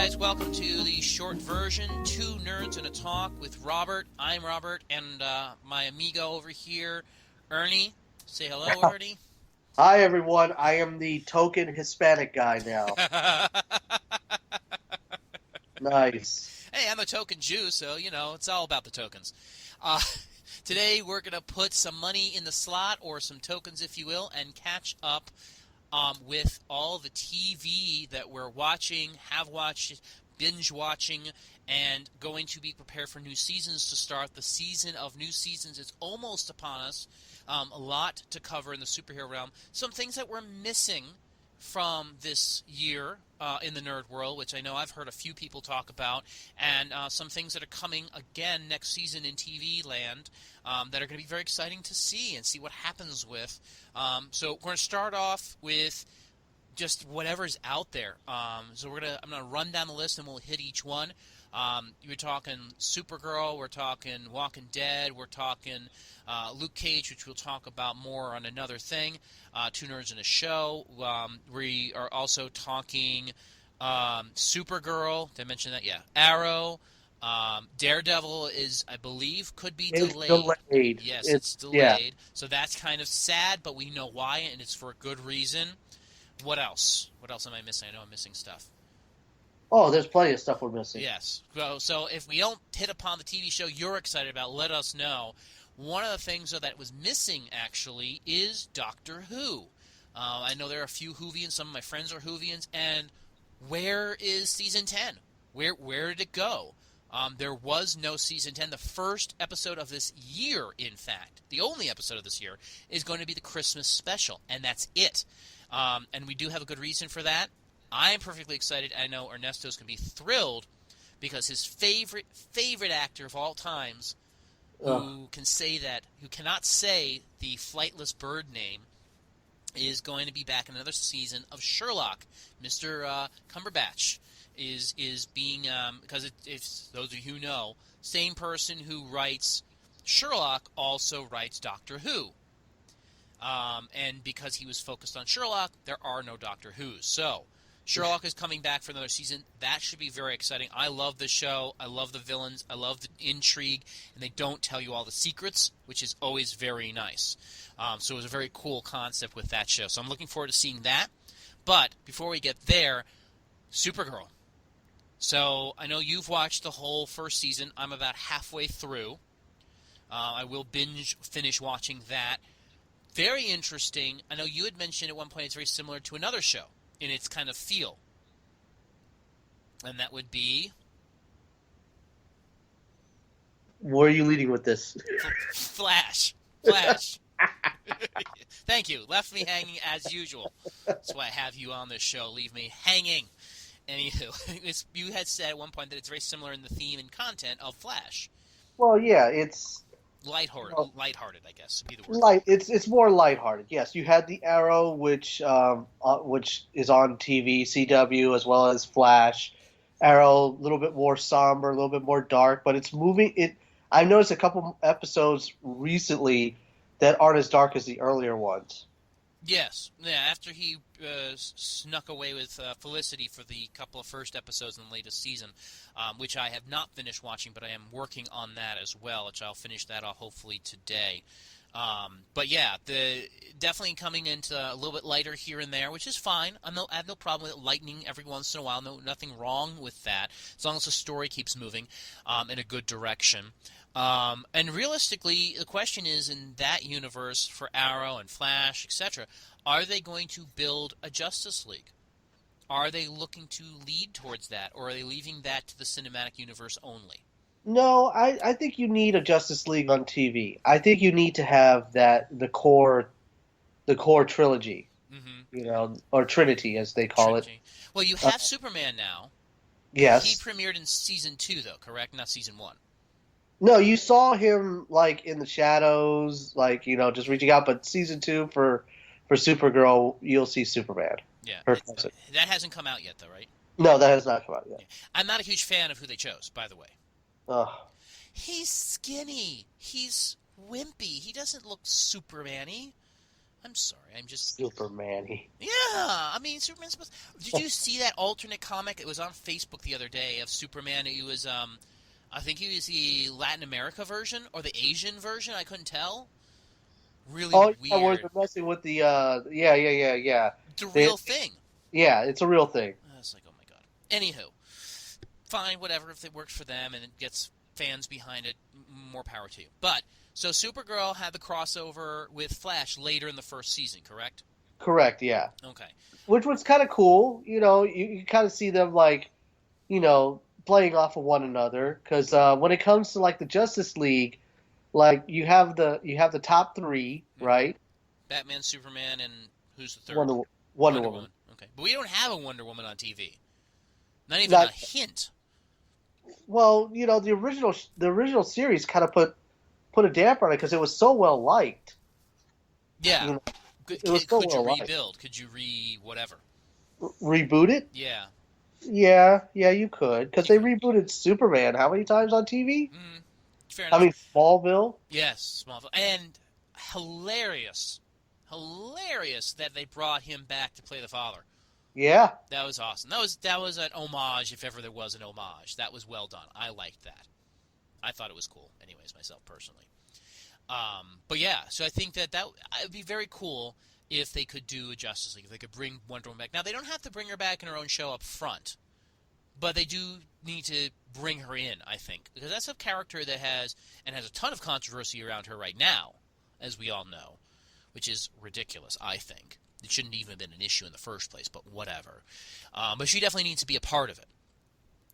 guys, welcome to the short version, Two Nerds and a Talk with Robert. I'm Robert, and my amigo over here, Ernie. Say hello, Ernie. Hi, everyone. I am the token Hispanic guy now. Nice. Hey, I'm a token Jew, so, it's all about the tokens. Uh, Today, we're going to put some money in the slot, or some tokens, if you will, and catch up with all the TV that we're watching, have watched, binge watching, and going to be prepared for new seasons to start. The season of new seasons is almost upon us. A lot to cover in the superhero realm. Some things that we're missing from this year in the nerd world, which I know I've heard a few people talk about, and some things that are coming again next season in TV land that are going to be very exciting to see and see what happens with. So we're going to start off with just whatever's out there. So I'm gonna run down the list and we'll hit each one. You're talking Supergirl, we're talking Walking Dead, we're talking Luke Cage, which we'll talk about more on another thing. Two Nerds in a Show. We are also talking Supergirl. Did I mention that? Yeah. Arrow. Daredevil is, I believe, could be It's delayed. delayed. Yes, it's Yeah. delayed. So that's kind of sad, but we know why, and it's for a good reason. What else? What else am I missing? I know I'm missing stuff. Oh, there's plenty of stuff we're missing. Yes. So if we don't hit upon the TV show you're excited about, let us know. One of the things, though, that was missing, actually, is Doctor Who. I know there are a few Whovians. Some of my friends are Whovians. And where is Season 10? Where did it go? There was no Season 10. The first episode of this year, in fact, the only episode of this year, is going to be the Christmas special. And that's it. And we do have a good reason for that. I'm perfectly excited. I know Ernesto's going to be thrilled because his favorite actor of all times, Ugh. who cannot say the flightless bird name, is going to be back in another season of Sherlock. Mr. Cumberbatch is being, because if those of you who know, same person who writes Sherlock also writes Doctor Who. And because he was focused on Sherlock, there are no Doctor Who's. So, Sherlock is coming back for another season. That should be very exciting. I love the show. I love the villains. I love the intrigue. And they don't tell you all the secrets, which is always very nice. So it was a very cool concept with that show. So I'm looking forward to seeing that. But before we get there, Supergirl. So I know you've watched the whole first season. I'm about halfway through. I will finish watching that. Very interesting. I know you had mentioned at one point it's very similar to another show in its kind of feel. And that would be... Where are you leading with this? Flash. Thank you. Left me hanging as usual. That's why I have you on this show. Leave me hanging. Anywho, you had said at one point that it's very similar in the theme and content of Flash. Well, yeah, it's Lighthearted, I guess, would be the word. light. It's more lighthearted. Yes, you had the Arrow, which is on TV, CW, as well as Flash. Arrow, a little bit more somber, a little bit more dark, but it's moving. I've noticed a couple episodes recently that aren't as dark as the earlier ones. Yes. Yeah, after he snuck away with Felicity for the couple of first episodes in the latest season, which I have not finished watching, but I am working on that as well, which I'll finish that off hopefully today. But yeah, definitely coming into a little bit lighter here and there, which is fine. I have no problem with it lightening every once in a while. Nothing wrong with that, as long as the story keeps moving in a good direction. And realistically, the question is, in that universe for Arrow and Flash, etc., are they going to build a Justice League? Are they looking to lead towards that, or are they leaving that to the cinematic universe only? No, I think you need a Justice League on TV. I think you need to have the core trilogy, Mm-hmm. or Trinity as they call it. Trinity. Well, you Uh, have Superman now. He yes. premiered in season 2, though, correct? Not season 1. No, you saw him like in the shadows, like just reaching out. But season 2 for Supergirl, you'll see Superman. Yeah, Her cousin. that hasn't come out yet, though, right? No, that has not come out yet. Yeah. I'm not a huge fan of who they chose, by the way. Ugh. He's skinny. He's wimpy. He doesn't look Superman-y. I'm sorry. I'm just. Superman. Yeah, I mean, Superman's supposed. Did you see that alternate comic? It was on Facebook the other day of Superman. He was, I think he was the Latin America version or the Asian version. I couldn't tell. Really Oh yeah, where weird. they're messing with the yeah. It's a They, real thing. yeah, it's a real thing. I was like, oh my god. Anywho, fine, whatever. If it works for them and it gets fans behind it, more power to you. But so Supergirl had the crossover with Flash later in the first season, correct? Correct. Yeah, Okay. which was kind of cool. You kind of see them like playing off of one another because when it comes to like the Justice League, like you have the top three, Mm-hmm. right? Batman, Superman, and who's the third? Wonder Wonder Wonder Woman. Woman. Okay, but we don't have a Wonder Woman on TV. Not even a Not hint. well, the original series kind of put a damper on it because it was so well liked. Yeah. You know, Could, it was could, so could you well liked. rebuild? Could you whatever? Reboot it? Yeah. Yeah, you could because You they could. rebooted Superman how many times on TV? Fair I enough. mean, Smallville. Yes, Smallville. And hilarious. Hilarious that they brought him back to play the father. Yeah, That was awesome. That was an homage, if ever there was an homage. That was well done. I liked that. I thought it was cool, anyways, myself personally. But yeah, so I think that it would be very cool if they could do a Justice League, if they could bring Wonder Woman back. Now, they don't have to bring her back in her own show up front, but they do need to bring her in, I think, because that's a character that has a ton of controversy around her right now, as we all know, which is ridiculous, I think. It shouldn't even have been an issue in the first place, but whatever. But she definitely needs to be a part of it.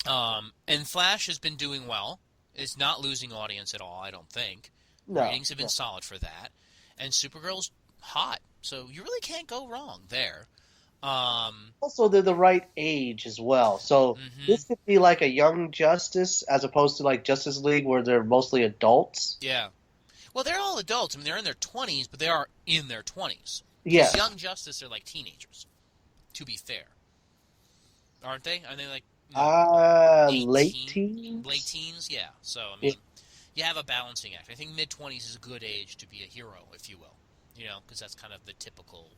And Flash has been doing well. It's not losing audience at all, I don't think. no, Ratings have been no. solid for that. And Supergirl's hot, so you really can't go wrong there. Also, they're the right age as well. So Mhm. this could be like a young Justice as opposed to like Justice League where they're mostly adults. Yeah. Well, they're all adults. I mean, they're in their 20s, but they are in their 20s. Because Yes. Young Justice are like teenagers, to be fair. Aren't they? Are they like Late 18? Late teens. teens? Yeah. So, I Yeah. mean, you have a balancing act. I think mid-20s is a good age to be a hero, if you will. Because that's kind of the typical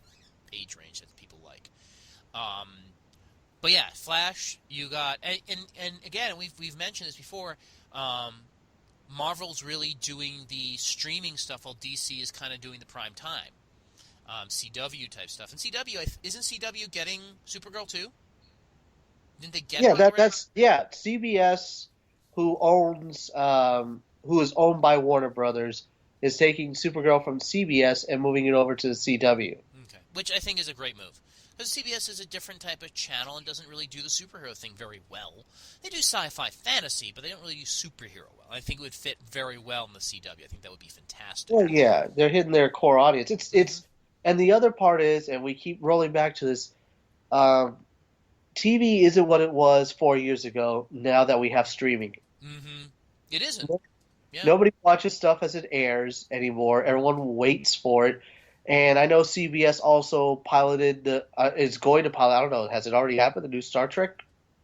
age range that people like. But yeah, Flash, you got... And again, we've mentioned this before, Marvel's really doing the streaming stuff while DC is kind of doing the prime time. CW type stuff. And isn't CW getting Supergirl too? Didn't they get her Yeah, already? that's CBS, who is owned by Warner Brothers, is taking Supergirl from CBS and moving it over to the CW. Okay. Which I think is a great move. Because CBS is a different type of channel and doesn't really do the superhero thing very well. They do sci-fi fantasy, but they don't really do superhero well. I think it would fit very well in the CW. I think that would be fantastic. Well, yeah, they're hitting their core audience. And the other part is, and we keep rolling back to this, um, TV isn't what it was 4 years ago. Now that we have streaming, Mm-hmm. It isn't. Yeah. nobody watches stuff as it airs anymore. Everyone waits for it. And I know CBS also piloted is going to pilot. I don't know. Has it already happened? The new Star Trek?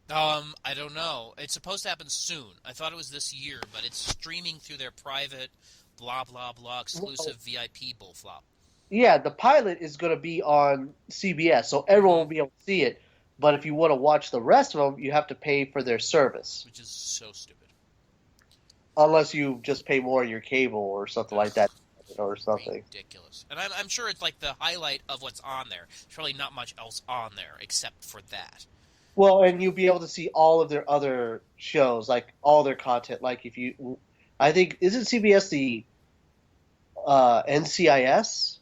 I don't know. It's supposed to happen soon. I thought it was this year, but it's streaming through their private blah blah blah exclusive VIP bullflop. Yeah, the pilot is going to be on CBS, so everyone will be able to see it. But if you want to watch the rest of them, you have to pay for their service, Which is so stupid. unless you just pay more on your cable or something like that, or something. Ridiculous. And I'm sure it's like the highlight of what's on there. There's probably not much else on there except for that. Well, and you'll be able to see all of their other shows, like all their content. Like I think isn't CBS the NCIS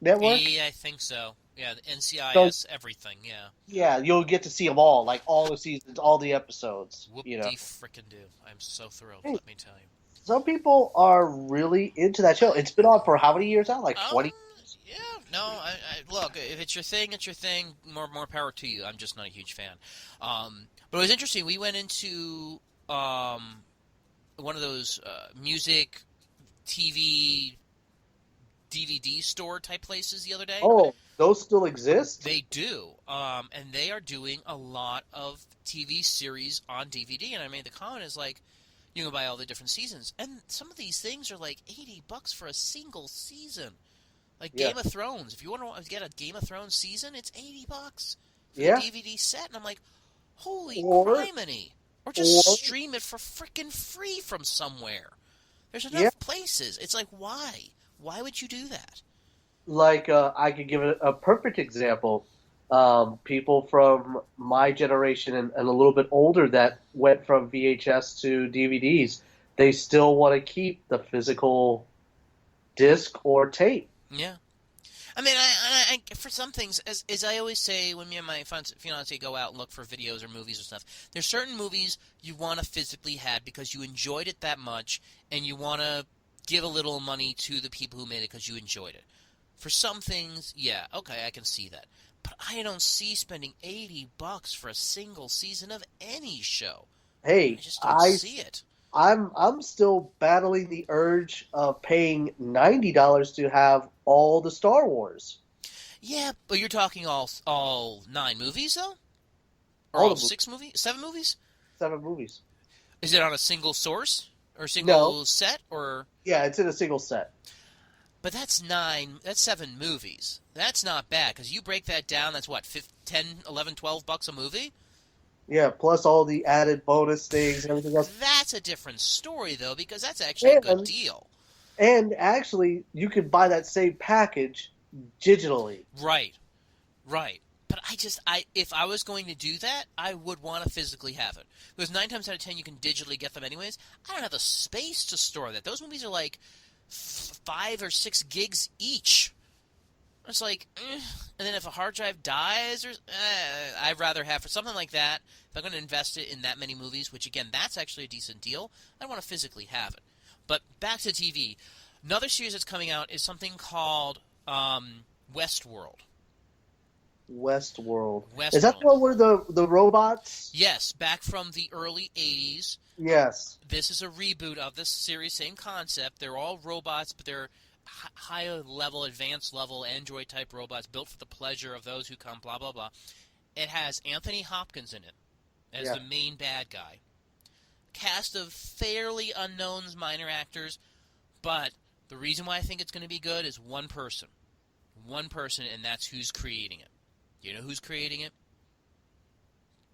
network? Yeah, I think so. Yeah, the NCIS, everything, yeah. Yeah, you'll get to see them all, like all the seasons, all the episodes. Whoop-de-frickin' do. I'm so thrilled, Hey, let me tell you. some people are really into that show. It's been on for how many years now? Like 20? Yeah, no, look, if it's your thing, it's your thing. More power to you. I'm just not a huge fan. But it was interesting. We went into one of those music, TV, DVD store type places the other day. Oh, those still exist? They do, and they are doing a lot of TV series on DVD. And I made the comment is like, you can buy all the different seasons, and some of these things are like $80 for a single season. Like Yeah. Game of Thrones. If you want to get a Game of Thrones season, it's $80 for the Yeah. DVD set, and I'm like, holy Or criminy! Or just or stream it for frickin' free from somewhere. There's yeah, enough places. It's like, why? Why would you do that? like I could give it a perfect example. People from my generation and a little bit older that went from VHS to DVDs, they still want to keep the physical disc or tape. Yeah. I mean, I for some things, as I always say when me and my fiance go out and look for videos or movies or stuff, there's certain movies you want to physically have because you enjoyed it that much, and you want to give a little money to the people who made it because you enjoyed it. For some things, yeah, okay, I can see that, but I don't see spending $80 for a single season of any show. I Hey, just don't see it. I'm still battling the urge of paying $90 to have all the Star Wars, Yeah, but you're talking all 9 movies though, or all all the movies, 6 movies, 7 movies? 7 movies. Is it on a single source or No, single set or? yeah, it's in a single set. But that's 9. That's 7 movies. That's not bad because you break that down. That's what 10, 11, $12 a movie. Yeah, plus all the added bonus things, everything else. That's a different story though because that's actually a good And deal. and actually, you can buy that same package digitally. Right, right. But if I was going to do that, I would want to physically have it because 9 times out of 10 you can digitally get them anyways. I don't have the space to store that. Those movies are like 5 or 6 gigs each. It's like, and then if a hard drive dies, I'd rather have for something like that. If I'm going to invest it in that many movies, which again, that's actually a decent deal, I want to physically have it. But back to TV, another series that's coming out is something called Westworld. Westworld. Is that Westworld. the one where the robots? Yes, back from the early '80s. Yes. This is a reboot of this series, same concept. They're all robots, but they're higher level, advanced level, Android type robots built for the pleasure of those who come, blah, blah, blah. It has Anthony Hopkins in it as Yeah. the main bad guy. Cast of fairly unknowns, minor actors, but the reason why I think it's going to be good is one person. One person, and that's who's creating it. You know who's creating it?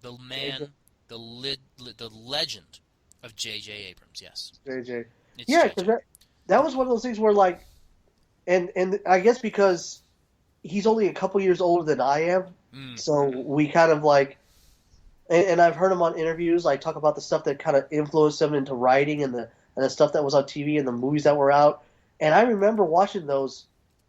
The man, the legend of J.J. Abrams, yes. JJ. It's Yeah, J.J. because that was one of those things where like, and I guess because he's only a couple years older than I am, Mm. so we kind of like, and I've heard him on interviews like talk about the stuff that kind of influenced him into writing and the stuff that was on TV and the movies that were out. And I remember watching those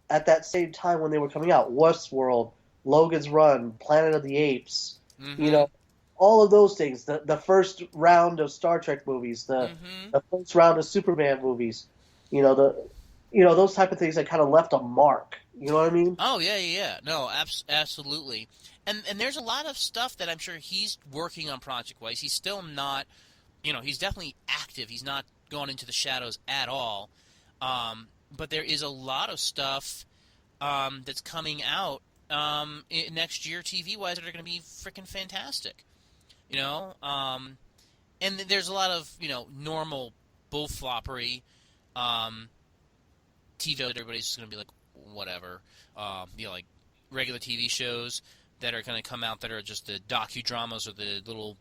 at that same time when they were coming out. Westworld, Logan's Run, Planet of the Apes, Mm-hmm. you know, all of those things. The first round of Star Trek movies, Mm-hmm. the first round of Superman movies, those type of things that kind of left a mark. You know what I mean? Oh yeah. No, absolutely. And there's a lot of stuff that I'm sure he's working on project wise. He's still not, he's definitely active. He's not gone into the shadows at all. But there is a lot of stuff that's coming out next year, TV wise, that are going to be freaking fantastic. And there's a lot of normal bullfloppery TV that everybody's just going to be like whatever. Like regular TV shows that are going to come out that are just the docudramas or the little,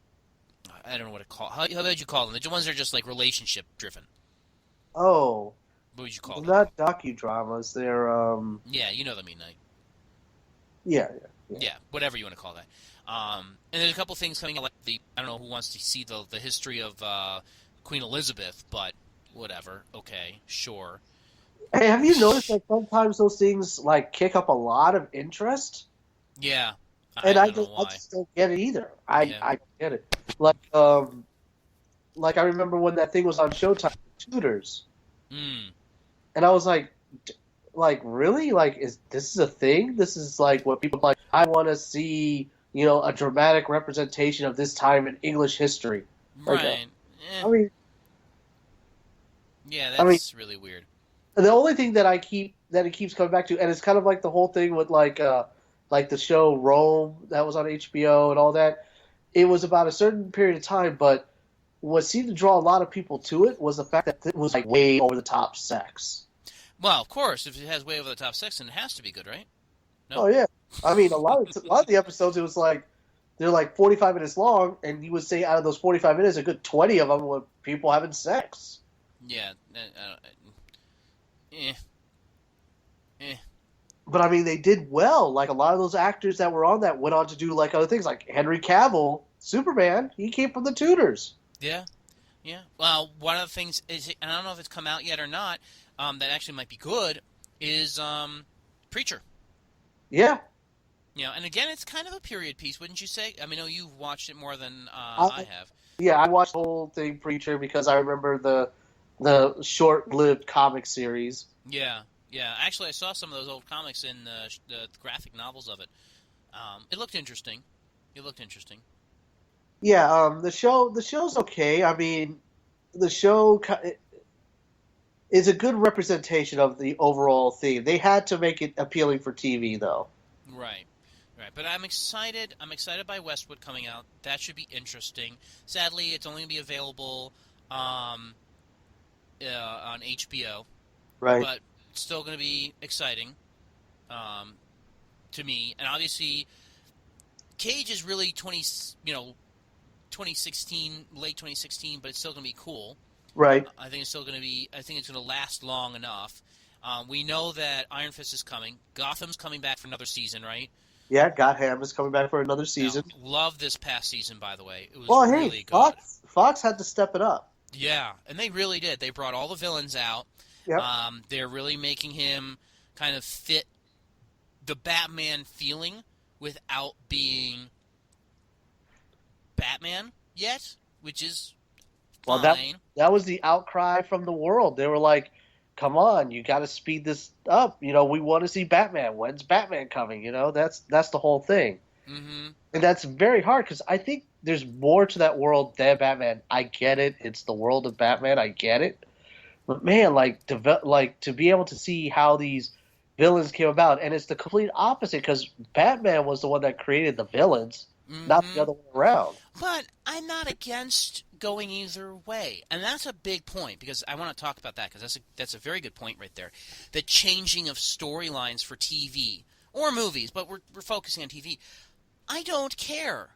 I don't know what to call. How would you call them? The ones that are just like relationship driven. Oh, What would you call they're them? not docudramas. They're Yeah, you know what I mean. yeah. Yeah, whatever you want to call that. And there's a couple things coming out, like I don't know who wants to see the history of Queen Elizabeth, but whatever. Okay, sure. Hey, have you noticed that sometimes those things like kick up a lot of interest? Yeah, And I I don't know just I why. just don't get it either. Yeah. I don't get it. Like I remember when that thing was on Showtime, Tudors, Mm. and I was like really? Like this is a thing? This is like what people like. I want to see, a dramatic representation of this time in English history. Like, Right. I mean, Yeah, I mean, that's really weird. the only thing that it keeps coming back to, and it's kind of like the whole thing with like the show Rome that was on HBO and all that. It was about a certain period of time, but what seemed to draw a lot of people to it was the fact that it was like way over the top sex. Well, of course, if it has way over the top sex, then it has to be good, right? Oh No. yeah, I mean a lot of the episodes it was like they're like 45 minutes long, and you would say out of those 45 minutes, a good 20 of them were people having sex. Yeah. Eh, eh. But I mean, they did well. Like a lot of those actors that were on that went on to do like other things, like Henry Cavill, Superman. He came from the Tudors. Yeah. Yeah. Well, one of the things is, and I don't know if it's come out yet or not, that actually might be good, is Preacher. Yeah, And again, it's kind of a period piece, wouldn't you say? I mean, no, you've watched it more than I, I have. yeah. I watched the whole thing, Preacher, because I remember the short-lived comic series. Yeah, yeah. Actually, I saw some of those old comics in the graphic novels of it. It looked interesting. It looked interesting. Yeah, the show's okay. I mean, the show is a good representation of the overall theme. They had to make it appealing for TV, though. Right, right. But I'm excited. I'm excited by Westwood coming out. That should be interesting. Sadly, it's only going to be available um, on HBO, Right. but it's still going to be exciting um, to me. And obviously, Cage is really 2016, late 2016, but it's still going to be cool. Right. I think it's still going to be. I think it's going to last long enough. We know that Iron Fist is coming. Gotham's coming back for another season, right? Yeah, Gotham is coming back for another Now, season. love this past season, by the way. It was Well, hey, really good. Fox had to step it up. Yeah, and they really did. They brought all the villains out. Yep. They're really making him kind of fit the Batman feeling without being Batman yet, which is Well, that fine. that was the outcry from the world. They were like, "Come on, you got to speed this up. We want to see Batman. When's Batman coming?" That's the whole thing, Mm-hmm. and that's very hard because I think there's more to that world than Batman. I get it. It's the world of Batman. I get it. But man, like to be able to see how these villains came about, and it's the complete opposite because Batman was the one that created the villains, not the Mm-hmm. other way around. But I'm not against going either way, and that's a big point because I want to talk about that because that's a very good point right there. The changing of storylines for TV or movies, but we're focusing on TV. I don't care.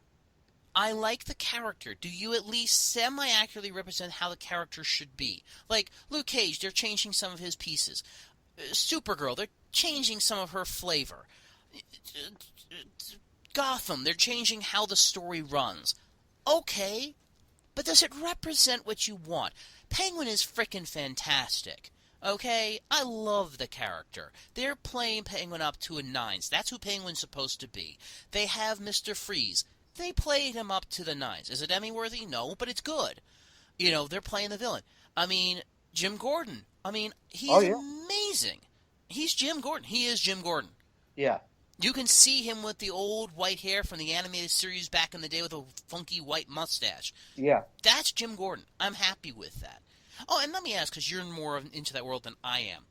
I like the character. Do you at least semi-accurately represent how the character should be? Like Luke Cage, they're changing some of his pieces. Supergirl, they're changing some of her flavor. Gotham, they're changing how the story runs. Okay, but does it represent what you want? Penguin is frickin' fantastic. Okay, I love the character. They're playing Penguin up to a nines. That's who Penguin's supposed to be. They have Mr. Freeze. They played him up to the nines. Is it Emmy worthy? No, but it's good. They're playing the villain. I mean, Jim Gordon. I mean, he Oh is yeah, amazing. He's Jim Gordon. He is Jim Gordon. yeah, You can see him with the old white hair from the animated series back in the day with a funky white mustache. yeah. That's Jim Gordon. I'm happy with that. Oh, and let me ask, because you're more into that world than I am.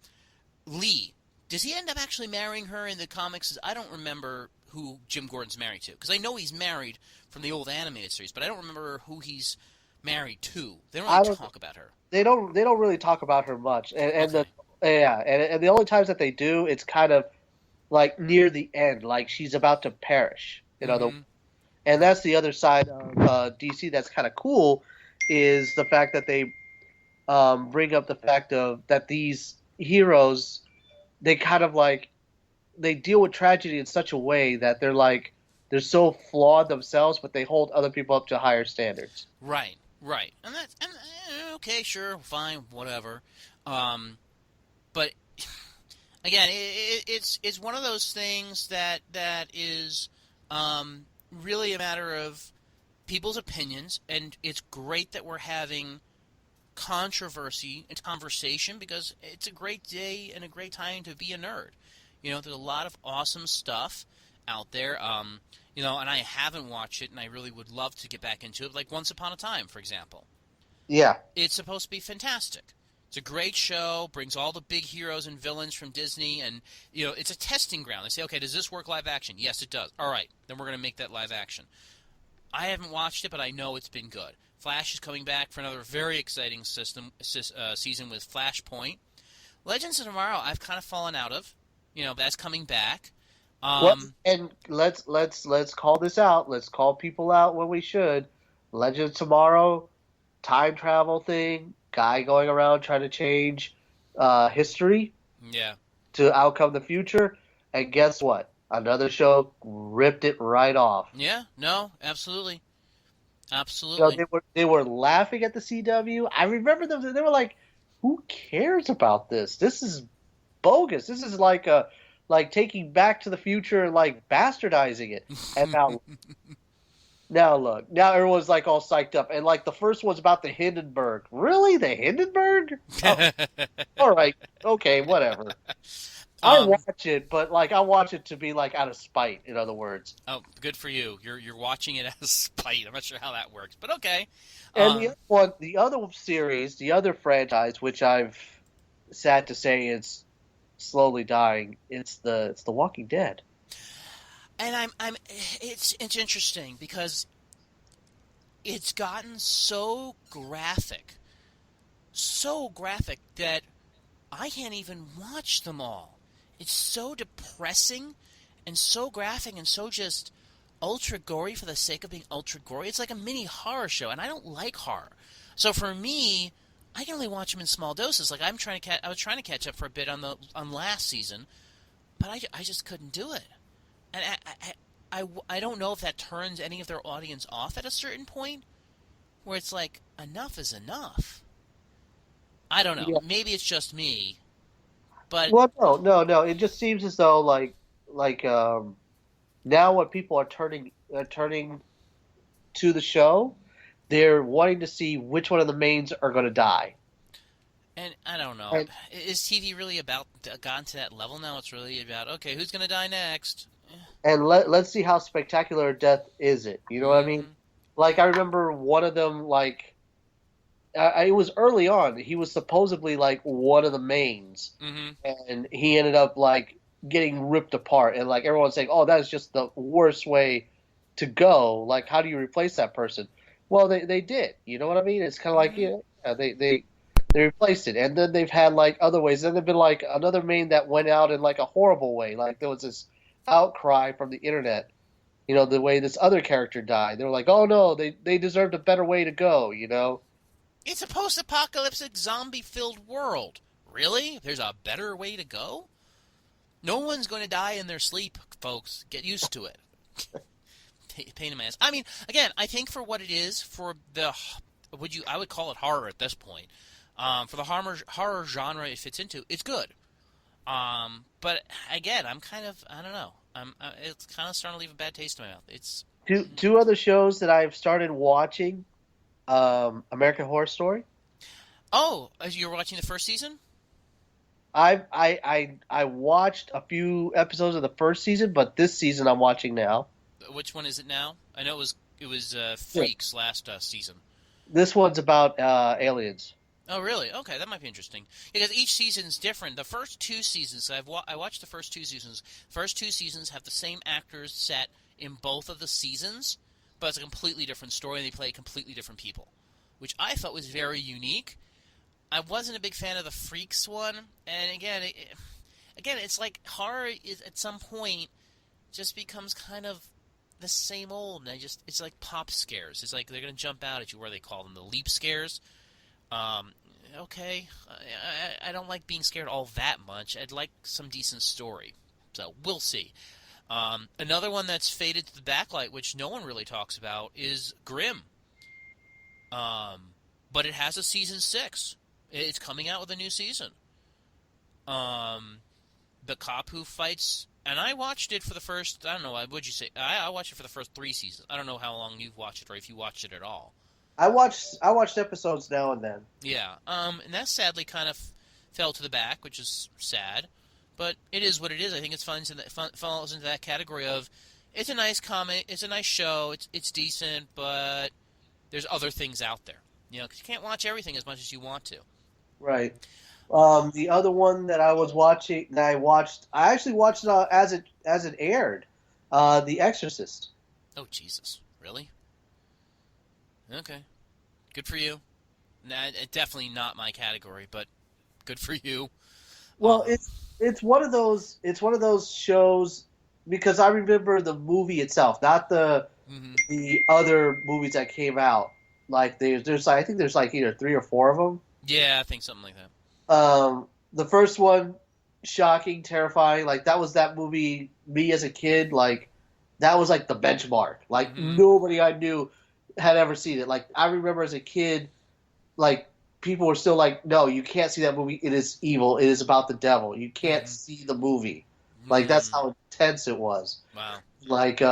Lee, does he end up actually marrying her in the comics? I don't remember who Jim Gordon's married to, because I know he's married from the old animated series, but I don't remember who he's married to. They don't I really don't. talk about her. They don't really talk about her much, and Okay. and the only times that they do, it's kind of like near the end, like she's about to perish. Mm-hmm. And that's the other side of DC that's kind of cool, is the fact that they bring up the fact of that these heroes, they kind of like they deal with tragedy in such a way that they're so flawed themselves, but they hold other people up to higher standards. Right, right. Okay, sure, fine, whatever. Um, but again, it's one of those things that is really a matter of people's opinions, and it's great that we're having controversy and conversation because it's a great day and a great time to be a nerd. There's a lot of awesome stuff out there. And I haven't watched it, and I really would love to get back into it, like Once Upon a Time, for example. Yeah, It's supposed to be fantastic. It's a great show, brings all the big heroes and villains from Disney, and it's a testing ground. They say, okay, does this work live action? Yes, it does. All right, then we're going to make that live action. I haven't watched it, but I know it's been good. Flash is coming back for another very exciting season with Flashpoint. Legends of Tomorrow, I've kind of fallen out of. That's coming back. Well, and let's call this out. Let's call people out when we should. Legend of Tomorrow, time travel thing, guy going around trying to change history Yeah. to outcome the future, and guess what? Another show ripped it right off. Yeah. No. Absolutely. You know, Absolutely. they were laughing at the CW. I remember them. They were like, "Who cares about this? This is bogus. This is like taking Back to the Future and like bastardizing it." And now look, now everyone's like all psyched up, and like the first one's about the Hindenburg. Really, the Hindenburg? Oh, all right, okay, whatever. I um. watch it, but like I watch it to be like out of spite. In other words. Oh, good for you. You're watching it as spite. I'm not sure how that works, but okay. And the Um. other one, the other series, the other franchise, which I've sad to say is slowly dying, it's the Walking Dead. And I'm. It's interesting because it's gotten so graphic that I can't even watch them all. It's so depressing and so graphic and so just ultra gory for the sake of being ultra gory. It's like a mini horror show, and I don't like horror. So for me, I can only watch them in small doses. Like I was trying to catch up for a bit on last season, but I just couldn't do it. And I don't know if that turns any of their audience off at a certain point, where it's like enough is enough. I don't know. Yeah. Maybe it's just me, but Well, no, no, no. It just seems as though like now what people are turning to the show, they're wanting to see which one of the mains are going to die. and I don't know. And Is TV really about gotten to that level now? It's really about okay, who's gonna die next? and let's see how spectacular a death is it. You know what I mean? Mm-hmm. Like I remember one of them like it was early on. He was supposedly like one of the mains, Mm-hmm. and he ended up like getting ripped apart, and like everyone's saying, "Oh, that's just the worst way to go." Like, how do you replace that person? Well, they did. You know what I mean? It's kind of like Mm-hmm. yeah, they replaced it, and then they've had like other ways. Then there've been like another main that went out in like a horrible way. Like there was this outcry from the internet. You know, the way this other character died. They were like, "Oh no, they deserved a better way to go." You know. It's a post-apocalyptic zombie-filled world. Really? There's a better way to go? No one's going to die in their sleep, folks. Get used to it. Pain in my ass. I mean, again, I think for what it is, for the I would call it horror at this point. For the horror genre it fits into, it's good. But again, I'm kind of I don't know. It's kind of starting to leave a bad taste in my mouth. It's Two other shows that I've started watching: American Horror Story. oh, you're watching the first season? I watched a few episodes of the first season, but this season I'm watching now. Which one is it now? I know it was Yeah. Freaks last season. This one's about aliens. Oh, really? Okay, that might be interesting. Because each season's different. The first two seasons, I watched the first two seasons. First two seasons have the same actors set in both of the seasons, but it's a completely different story, and they play completely different people, which I thought was very unique. I wasn't a big fan of the Freaks one, and again, it's like horror is at some point just becomes kind of the same old, and it's like pop scares. It's like they're gonna jump out at you, where they call them the leap scares. Um, okay, I don't like being scared all that much. I'd like some decent story, so we'll see. Another one that's faded to the backlight, which no one really talks about, is Grimm. But it has a season 6. It's coming out with a new season. Um, the cop who fights, and I watched it for the first. I don't know. What'd you say? I watched it for the first 3 seasons. I don't know how long you've watched it, or if you watched it at all. I watched episodes now and then. Yeah. And that sadly kind of fell to the back, which is sad. But it is what it is. I think falls into that category of it's a nice comic, it's a nice show, it's decent, but there's other things out there. 'Cause you can't watch everything as much as you want to. Right. The other one that I actually watched it as it aired. The Exorcist. Oh Jesus, really? Okay, good for you. Nah, definitely not my category, but good for you. Well, it's one of those shows because I remember the movie itself, not hmm the other movies that came out. Like there's like, I think there's like either three or four of them. Yeah, I think something like that. The first one, shocking, terrifying. Like that was that movie. Me as a kid, like that was like the benchmark. Like hmm nobody I knew had ever seen it. Like I remember as a kid, like people were still like, no, you can't see that movie. It is evil. It is about the devil. You can't hmm see the movie. Like that's Mm. how intense it was. Wow. Like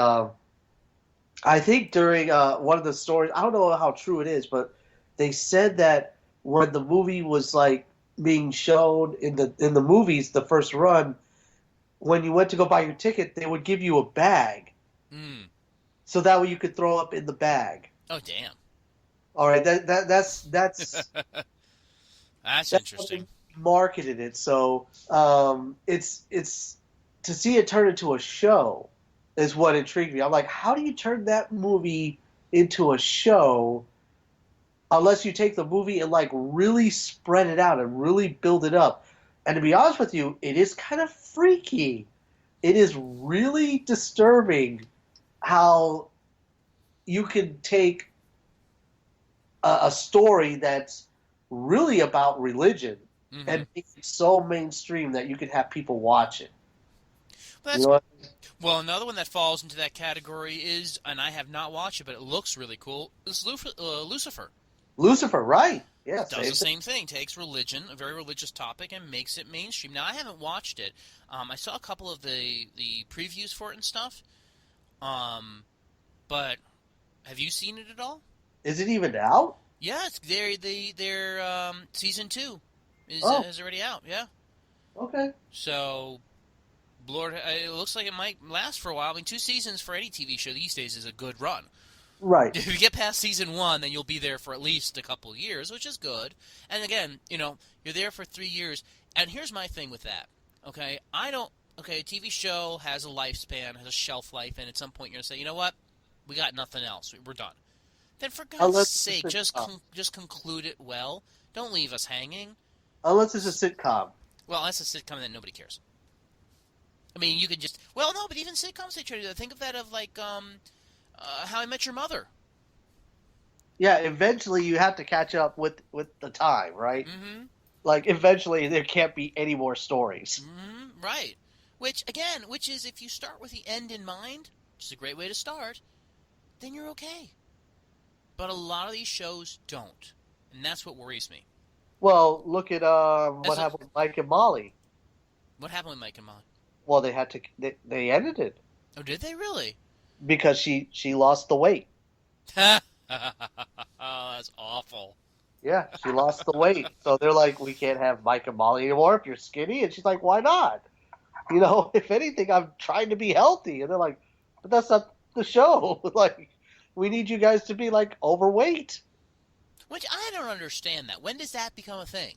I think during one of the stories, I don't know how true it is, but they said that when the movie was like being shown in the movies, the first run, when you went to go buy your ticket, they would give you a bag, Mm. so that way you could throw up in the bag. Oh, damn. All right, that's That's that's how they interesting. marketed it. So it's to see it turn into a show is what intrigued me. I'm like, how do you turn that movie into a show unless you take the movie and like really spread it out and really build it up? And to be honest with you, it is kind of freaky. It is really disturbing how you can take a story that's really about religion hmm and make it so mainstream that you can have people watch it. Well, You that's know what? well. Another one that falls into that category is, and I have not watched it, but it looks really cool. Is Lucifer? Lucifer, right? Yeah, Does same the thing. same thing. Takes religion, a very religious topic, and makes it mainstream. Now, I haven't watched it. I saw a couple of the previews for it and stuff. Um, but have you seen it at all? Is it even out? Yeah, it's their season two Oh, is already out. Yeah, okay. so Lord, it looks like it might last for a while. I mean, 2 seasons for any TV show these days is a good run. Right. If you get past season one, then you'll be there for at least a couple of years, which is good. And again, you're there for 3 years. And here's my thing with that. Okay, I don't. Okay, a TV show has a lifespan, has a shelf life, and at some point you're gonna say, you know what, we got nothing else, we're done. Then for God's Unless it's sake, a sitcom. just conclude it well. Don't leave us hanging. Unless it's a sitcom. Well, that's a sitcom that nobody cares. I mean, you could just no, but even sitcoms they try to do that. Think of that of like How I Met Your Mother. Yeah, eventually you have to catch up with the time, right? Mm-hmm. Like eventually there can't be any more stories. Mm-hmm. Right. Which is if you start with the end in mind, which is a great way to start, then you're okay. But a lot of these shows don't, and that's what worries me. Well, look at what That's what, happened with Mike and Molly. what happened with Mike and Molly. Well, they ended it Oh, did they really? because she lost the weight. Oh, that's awful. Yeah, she lost the weight. So they're like, we can't have Mike and Molly anymore if you're skinny. And she's like, why not? You know, if anything, I'm trying to be healthy. And they're like, but that's not the show. Like, we need you guys to be like overweight. Which I don't understand that. When does that become a thing?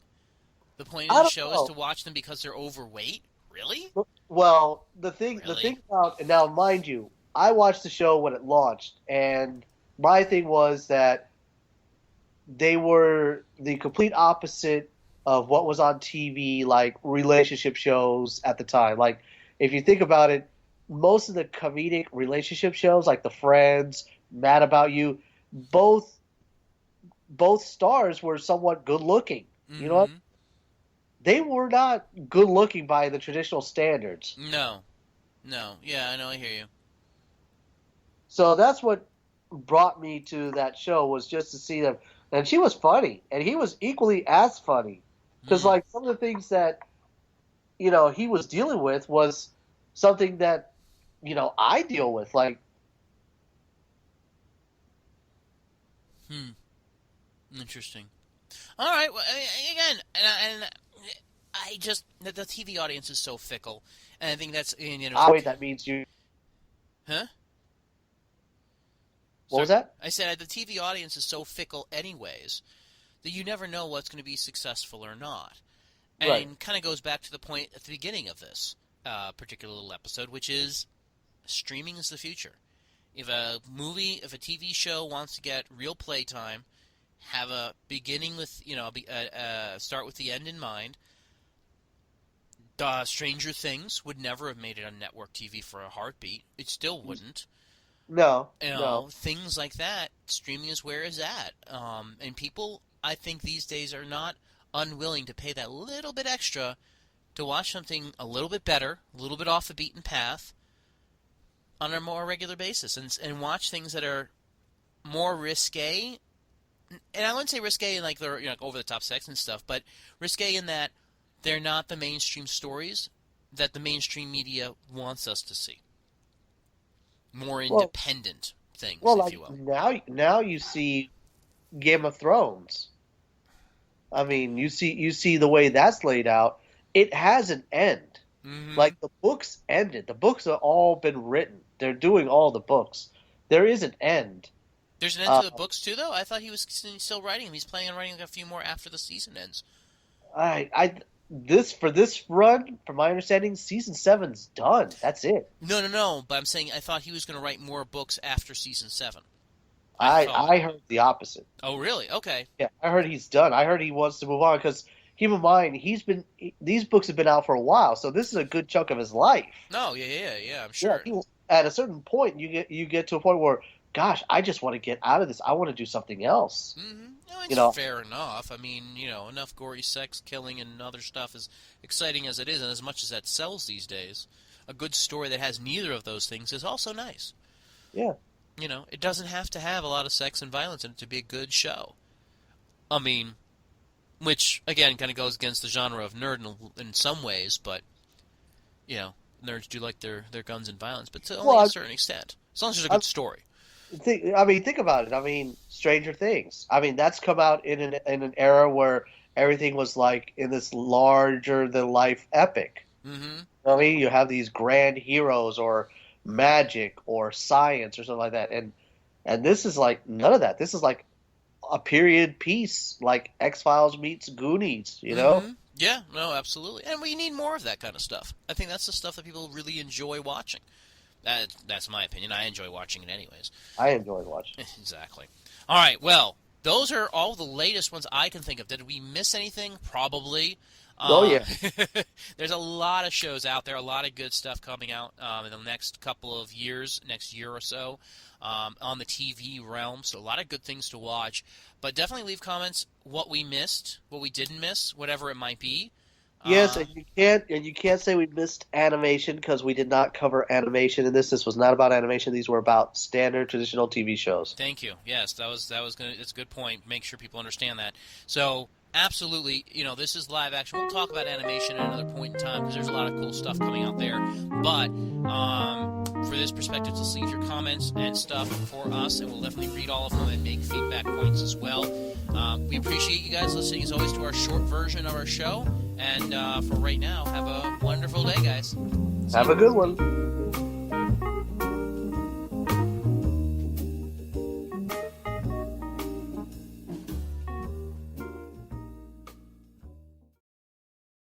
The point of I the don't show is know. to watch them because they're overweight? Really? Well, the Really? thing about, and now mind you, I watched the show when it launched, and my thing was that they were the complete opposite of what was on TV, like relationship shows at the time. Like, if you think about it, most of the comedic relationship shows, like The Friends, Mad About You, both both stars were somewhat good looking. You know what? Mm-hmm. They were not good looking by the traditional standards. No. No. Yeah, I know. I hear you. So that's what brought me to that show was just to see them. And she was funny, and he was equally as funny. Because Hmm. like some of the things that he was dealing with was something that I deal with. Like, Hmm. Interesting. All right. Well, again, and I just the TV audience is so fickle, and I think that's wait, that means you. huh? What was Sorry, that? I said the TV audience is so fickle, anyways, that you never know what's going to be successful or not, Right. and kind of goes back to the point at the beginning of this particular little episode, which is streaming is the future. If a TV show wants to get real playtime, have a beginning with start with the end in mind, Stranger Things would never have made it on network TV for a heartbeat. It still wouldn't. No, You know, no. things like that. Streaming is where it's at. And people, I think these days, are not unwilling to pay that little bit extra to watch something a little bit better, a little bit off the beaten path, on a more regular basis, and watch things that are more risque. And I wouldn't say risque in like they're over the top sex and stuff, but risque in that they're not the mainstream stories that the mainstream media wants us to see. More independent things, Well, if like you will. now you see Game of Thrones. I mean, you see the way that's laid out. It has an end. Mm-hmm. Like the books ended. The books have all been written. They're doing all the books. There is an end. There's an end to the books too, though. I thought he was still writing them. He's planning on writing a few more after the season ends. For this run, from my understanding, season 7's done. That's it. No. But I'm saying I thought he was going to write more books after season 7. I heard the opposite. Oh, really? Okay. Yeah, I heard he's done. I heard he wants to move on because keep in mind these books have been out for a while, so this is a good chunk of his life. No, yeah. I'm sure. Yeah, at a certain point, you get to a point where, gosh, I just want to get out of this. I want to do something else. Mm-hmm. No, it's fair enough. I mean, enough gory sex, killing, and other stuff, as exciting as it is, and as much as that sells these days, a good story that has neither of those things is also nice. Yeah. It doesn't have to have a lot of sex and violence in it to be a good show. I mean, which, again, kind of goes against the genre of nerd in some ways, but, nerds do like their guns and violence, but to only a certain extent. As long as there's a good story. Think about it. I mean, Stranger Things. I mean, that's come out in an era where everything was like in this larger than life epic. Mm-hmm. I mean, you have these grand heroes or magic or science or something like that, and this is like none of that. This is like a period piece, like X-Files meets Goonies. Mm-hmm. Yeah, no, absolutely, and we need more of that kind of stuff. I think that's the stuff that people really enjoy watching. That's my opinion. I enjoy watching it anyways. I enjoy watching. Exactly. All right, well, those are all the latest ones I can think of. Did we miss anything? Probably. Oh, yeah. There's a lot of shows out there, a lot of good stuff coming out in the next couple of years, next year or so, on the TV realm. So a lot of good things to watch. But definitely leave comments what we missed, what we didn't miss, whatever it might be. Yes, and you can't say we missed animation because we did not cover animation in this. This was not about animation. These were about standard traditional TV shows. Thank you. Yes, that's a good point. Make sure people understand that. So absolutely, this is live action. We'll talk about animation at another point in time because there's a lot of cool stuff coming out there. But for this perspective, just leave your comments and stuff for us, and we'll definitely read all of them and make feedback points as well. We appreciate you guys listening, as always, to our short version of our show. And for right now, have a wonderful day, guys. Have a good one.